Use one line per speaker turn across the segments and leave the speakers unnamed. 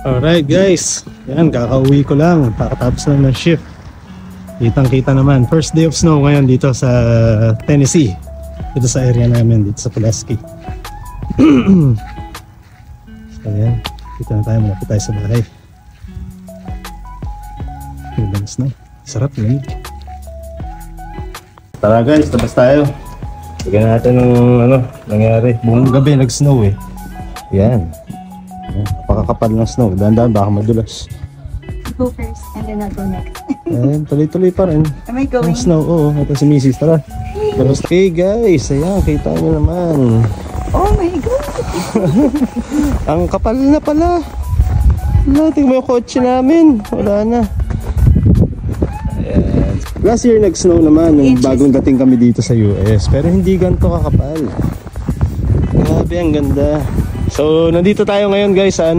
Alright guys, yan kakauwi ko lang, kakatapos lang ng shift. Kitang kita naman, first day of snow ngayon dito sa Tennessee. Dito sa area namin, dito sa Pulaski. So yan, dito na tayo, malapit tayo sa bahay. May snow, sarap yun. Tara guys, labas tayo. Tignan natin ng nangyari. Buong gabi nag-snow eh. Yan. Napakakapal ng snow. Dahan-dahan baka madulas.
Go first and then I'll go next.
Ayan, tuloy-tuloy pa rin.
Am I going?
Ang snow, oo. Ito si Mrs. Tara. Okay guys, ayan, kita nyo naman.
Oh my God!
Ang kapal na pala. Wala, tingnan mo yung kotse namin. Wala na. Ayan. Last year nag-snow naman nung bagong dating kami dito sa US. Pero hindi ganito kakapal. Grabe, ang ganda. So, nandito tayo ngayon guys sa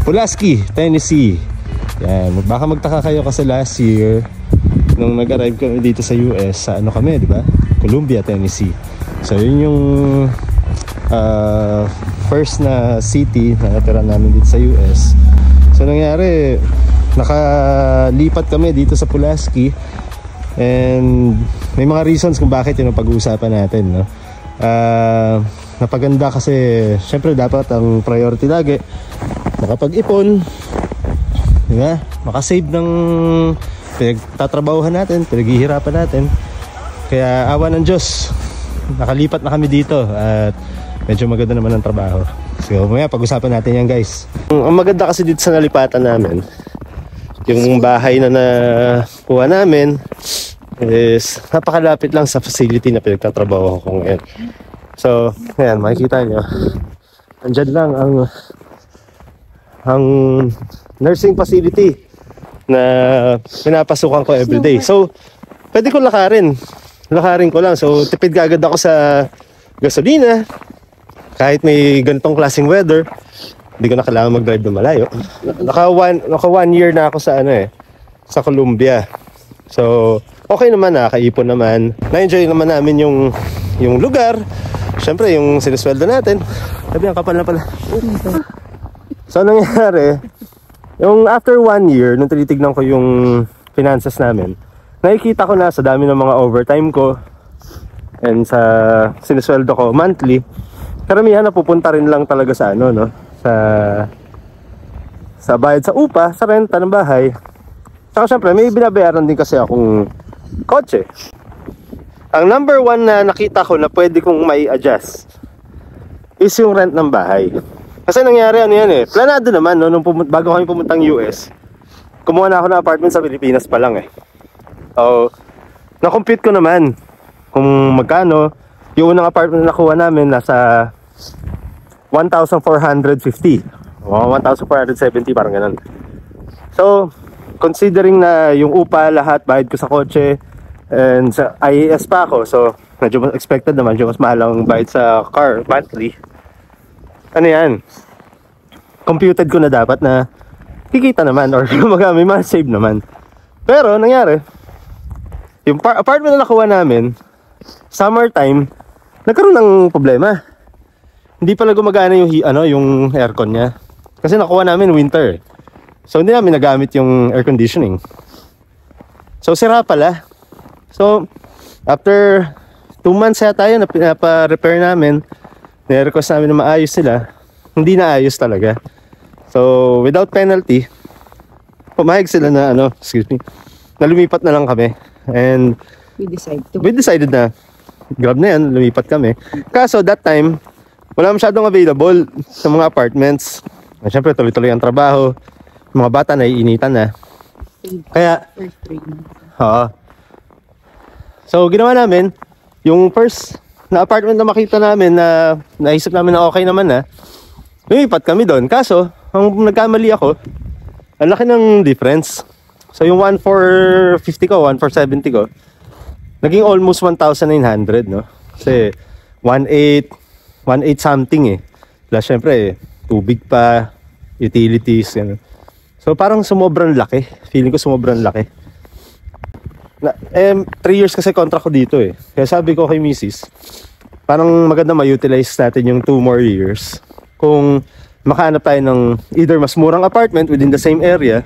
Pulaski, Tennessee. Yan, baka magtaka kayo kasi last year nung nag-arrive kami dito sa US, sa kami, di ba? Columbia, Tennessee. So, yun yung first na city na natira namin dito sa US. So, nangyari, nakalipat kami dito sa Pulaski and may mga reasons kung bakit yun ang pag-uusapan natin, no? Napaganda kasi syempre dapat ang priority lagi makapag-ipon, diba? Makasave ng pinagtatrabahuhan natin, pinaghihirapan natin. Kaya awa ng Diyos, nakalipat na kami dito at medyo maganda naman ang trabaho. So maya pag-usapan natin yan guys. Ang maganda kasi dito sa nalipatan namin, yung bahay na nakuha namin is napakalapit lang sa facility na pinagtatrabaho ko ngayon. So, ayan, makikita nyo. Andyan lang ang nursing facility na pinapasukan ko everyday. So, pwede ko lakarin. Lakarin ko lang. So, tipid agad ako sa gasolina. Kahit may ganitong klaseng weather, hindi ko na kailangan mag-drive na malayo. Naka one year na ako sa sa Columbia. So, okay naman, nakaipon naman. Na-enjoy naman namin yung lugar. Siyempre, yung sinusweldo natin. Sabi, ang kapal na pala. So, nangyari, yung after 1 year, nung tinitignan ko yung finances namin, nakikita ko na sa dami ng mga overtime ko and sa sinusweldo ko monthly, karamihan na pupunta rin lang talaga sa sa bayad sa upa, sa renta ng bahay. Saka syempre, may binabayaran din kasi akong kotse. Ang number one na nakita ko na pwede kong may adjust is yung rent ng bahay. Kasi nangyari planado naman nung bago kami pumuntang US, kumuha na ako ng apartment sa Pilipinas pa lang So, na-compute ko naman kung magkano. Yung unang apartment na nakuha namin nasa 1,450 o 1,470, parang ganun. So, considering na yung upa, lahat, bayad ko sa kotse, and sa IAS pa ako, so medyo expected naman, medyo mas mahal ang bayad sa car monthly. Computed ko na dapat na kikita naman or may ma-save naman. Pero nangyari, yung apartment na nakuha namin, summertime, nagkaroon ng problema. Hindi pala gumagana yung aircon niya. Kasi nakuha namin winter. So hindi namin nagamit yung air conditioning. So sira pala. So, after 2 months yata yun na pinapa-repair namin, nire-request namin na maayos sila, hindi na ayos talaga. So, without penalty, pumayag sila na na lumipat na lang kami. And we decided na grab na yan, lumipat kami. Kaso that time, wala masyadong available sa mga apartments. Siyempre, tuloy-tuloy ang trabaho. Mga bata naiinitan na. Kaya, so, ginawa namin, yung first na apartment na makita namin na naisip namin na okay naman na, lumipat kami doon. Kaso, ang nagkamali ako, ang laki ng difference. So, yung 1,450 ko, 1,470 ko, naging almost 1,900, no? Kasi, 1,800 something Plus, syempre, tubig pa, utilities, gano'n. So, parang sumobrang laki. Feeling ko sumobrang laki. 3 years kasi contract ko dito Kaya sabi ko kay Mrs., parang maganda ma-utilize natin yung 2 more years kung makahanap tayo ng either mas murang apartment within the same area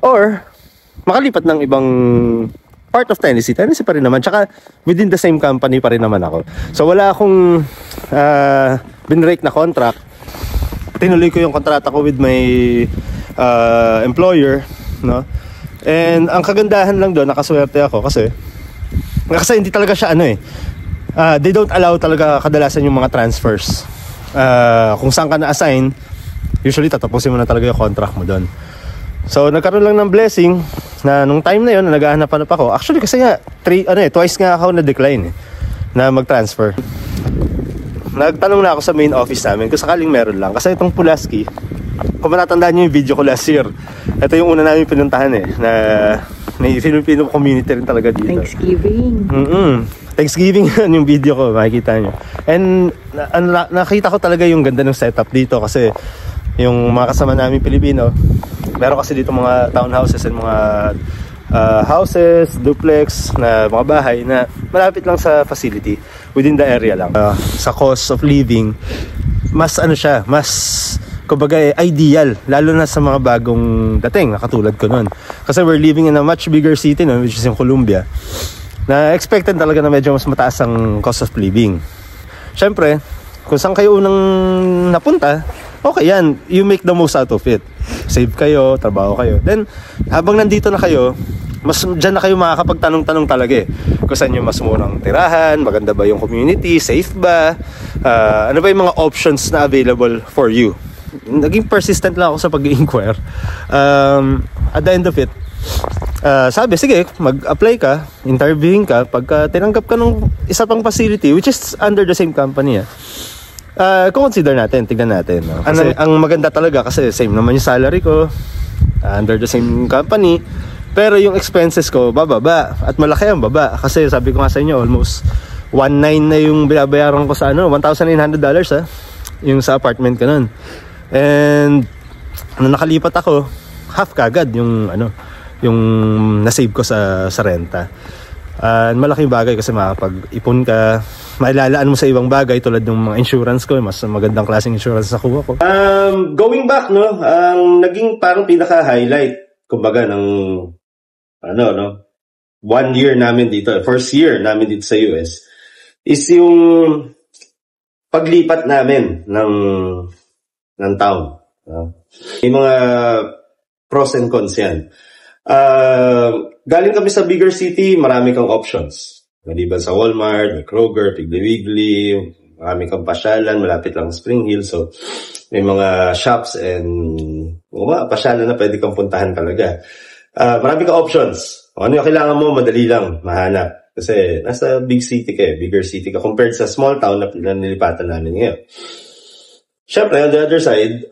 or makalipat ng ibang part of Tennessee. Tennessee pa rin naman, tsaka within the same company pa rin naman ako. So wala akong binrake na contract. Tinuloy ko yung kontrata ko with my employer, no? And ang kagandahan lang doon, nakaswerte ako kasi hindi talaga siya they don't allow talaga kadalasan yung mga transfers. Kung saan ka na-assign, usually tatapusin mo na talaga yung contract mo doon. So nagkaroon lang ng blessing na nung time na yun, naghahanap-hanap ako. Actually kasi nga, twice nga ako na-decline na mag-transfer. Nagtanong na ako sa main office namin kung sakaling meron lang. Kasi itong Pulaski, kung matatandaan nyo yung video ko last year, ito yung una namin pinuntahan na may Filipino community rin talaga dito.
Thanksgiving.
Thanksgiving yung video ko, makikita nyo. And nakita ko talaga yung ganda ng setup dito kasi yung mga kasama namin Pilipino, meron kasi dito mga townhouses and mga houses, duplex na mga bahay na malapit lang sa facility, within the area lang. Sa cost of living, mas kumbaga ideal, lalo na sa mga bagong dating na katulad ko nun. Kasi we're living in a much bigger city nun, which is in Columbia, na expected talaga na medyo mas mataas ang cost of living. Syempre, kung saan kayo unang napunta, okay yan, you make the most out of it. Save kayo, trabaho kayo. Then, habang nandito na kayo, mas dyan na kayo makakapagtanong-tanong talaga kung saan yung mas murang tirahan, maganda ba yung community, safe ba, ano ba yung mga options na available for you. Naging persistent lang ako sa pag-i-inquire. At the end of it, sabi, sige, mag-apply ka, interviewing ka, pagka tinanggap ka ng isa pang facility, which is under the same company, consider natin, tignan natin. No? Kasi ang maganda talaga, kasi same naman yung salary ko, under the same company, pero yung expenses ko, bababa, at malaki ang baba. Kasi sabi ko nga sa inyo, almost 1,900 na yung binabayaran ko sa $1,800 yung sa apartment ko nun. And nung nakalipat ako, half kagad yung nasave ko sa renta. Malaking bagay kasi makapag-ipon ka, mailalaan mo sa ibang bagay tulad ng mga insurance ko, mas magandang klaseng insurance na kuha ko. Going back, ang naging parang pinaka-highlight, kumbaga, ng 1 year namin dito, first year namin dito sa US, is yung paglipat namin ng town. May mga pros and cons yan. Galing kami sa bigger city, marami kang options. Maliban sa Walmart, may Kroger, Piggly Wiggly, marami kang pasyalan, malapit lang Spring Hill. So, may mga shops and pasyalan na pwede kang puntahan talaga. Marami kang options. Ano yung kailangan mo, madali lang, mahanap. Kasi nasa big city ka, bigger city ka, compared sa small town na nilipatan namin ngayon. Syempre, on the other side,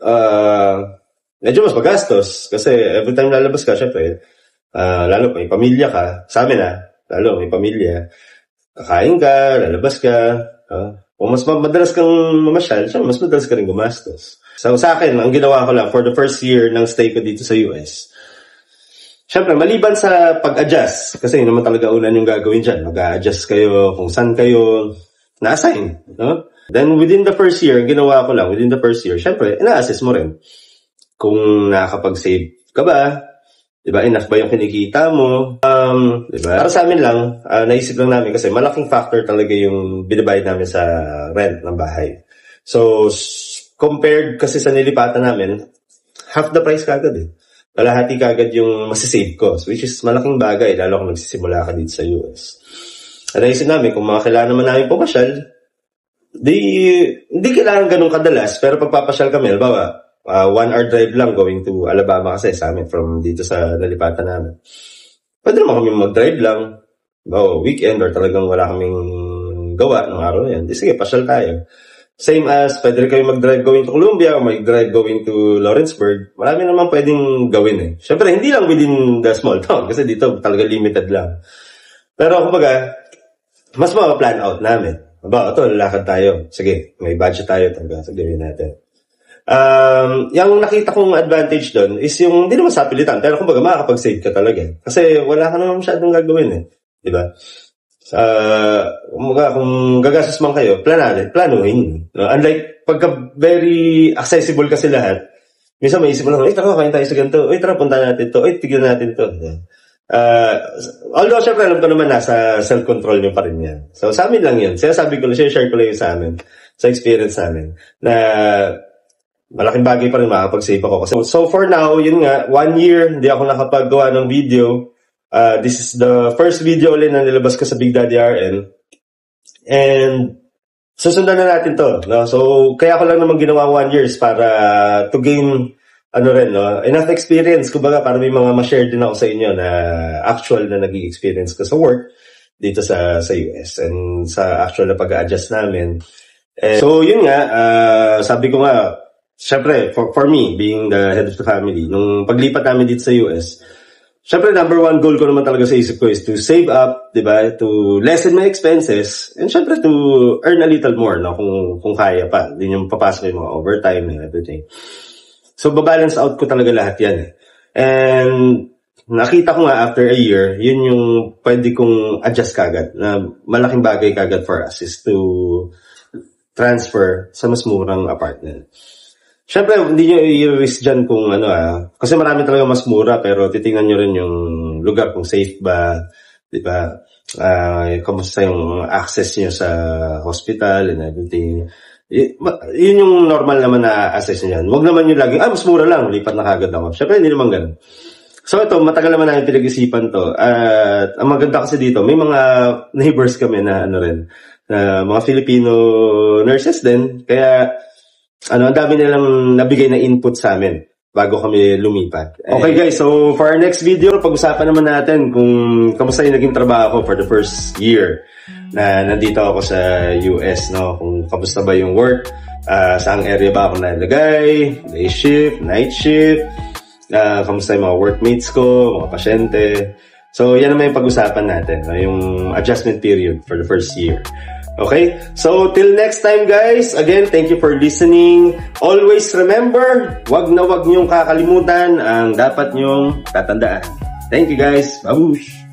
medyo mas magastos. Kasi every time lalabas ka, syempre, lalo may pamilya ka, sa amin lalo may pamilya, kakain ka, lalabas ka, kung mas madalas kang mamasyal, syempre, mas madalas ka rin gumastos. So sa akin, ang ginawa ko lang for the first year ng stay ko dito sa US, syempre, maliban sa pag-adjust, kasi yun naman talaga unan yung gagawin dyan, mag-a-adjust kayo kung saan kayo na-assign, no? Then, within the first year, ginawa ko lang, within the first year, syempre, ina-assess mo rin kung nakakapag-save ka ba, diba, enough ba yung kinikita mo, diba? Para sa amin lang, naisip lang namin kasi malaking factor talaga yung binabayad namin sa rent ng bahay. So, compared kasi sa nilipatan namin, half the price kagad Kalahati kagad yung masisave ko, which is malaking bagay, lalo kung nagsisimula ka dito sa US. At naisip namin, kung mga kailangan naman namin pumasyal, hindi kailangan ganun kadalas, pero pagpapasyal kami, halimbawa, 1 hour drive lang going to Alabama kasi sa amin from dito sa nalipatan namin. Pwede naman kami mag-drive lang, weekend or talagang wala kaming gawa ng araw yan. Sige, pasyal tayo. Same as, pwede rin kayo mag-drive going to Columbia o mag-drive going to Lawrenceburg. Marami naman pwedeng gawin Siyempre, hindi lang within the small town kasi dito talaga limited lang. Pero kumbaga, mas ma-plan out namin. Ito, lalakad tayo. Sige, may budget tayo. Sige, gawin natin. Yung nakita kong advantage doon is yung, hindi naman sa pilitan, pero kumbaga makakapag-save ka talaga. Kasi wala ka naman masyadong gagawin Diba? Kung gagastos man kayo, planuhin. No? Unlike, pagka very accessible kasi lahat, minsan maisip mo lang, tara, kain tayo sa ganito. Tara, punta natin to. Tignan natin to. Although, syempre, alam ko naman, nasa self-control nyo pa rin yan. So, sa amin lang yun. Sinasabi ko lang, share ko lang yun sa amin, sa experience namin, na malaking bagay pa rin makapag-save ako. So, for now, yun nga, 1 year, hindi ako nakapagawa ng video. This is the first video ulit na nilabas ko sa Big Daddy RN. And susundan na natin to. No? So, kaya ko lang naman ginawa 1 year para to gain enough experience. Kumbaga, para may mga ma-share din ako sa inyo na actual na naging experience ko sa work dito sa US and sa actual na pag-a-adjust namin. And so, yun nga, sabi ko nga, syempre, for me, being the head of the family, nung paglipat namin dito sa US, syempre, number 1 goal ko naman talaga sa isip ko is to save up, diba? To lessen my expenses, and syempre to earn a little more, no? Kung kaya pa. Hindi yung papasok yung mga overtime and everything. So, babalance out ko talaga lahat yan. And nakita ko nga after a year, yun yung pwede kong adjust kagad, na malaking bagay kagad for us is to transfer sa mas murang apartment. Siyempre, hindi nyo i-risk dyan kung kasi marami talaga mas mura, pero titingnan nyo rin yung lugar, kung safe ba, di ba? Kamusta yung access nyo sa hospital and everything. Yun yung normal naman na assess nyo yan. Huwag naman yung laging, mas mura lang, lipat na kagad ako. Siyempre, hindi naman ganun. So ito, matagal naman namin pinag-isipan to. At ang maganda kasi dito, may mga neighbors kami na mga Filipino nurses din. Kaya, ang dami nilang nabigay na input sa amin bago kami lumipat. Okay guys, so for our next video, pag-usapan naman natin kung kamusta yung naging trabaho ko for the first year na nandito ako sa US, no? Kung kamusta ba yung work, saang area ba ako nalagay, day shift, night shift, kamusta yung mga workmates ko, mga pasyente. So yan naman yung pag-usapan natin, no? Yung adjustment period for the first year. Okay? So, till next time guys, again, thank you for listening. Always remember, wag na wag niyong kakalimutan ang dapat niyong tatandaan. Thank you guys. Babush!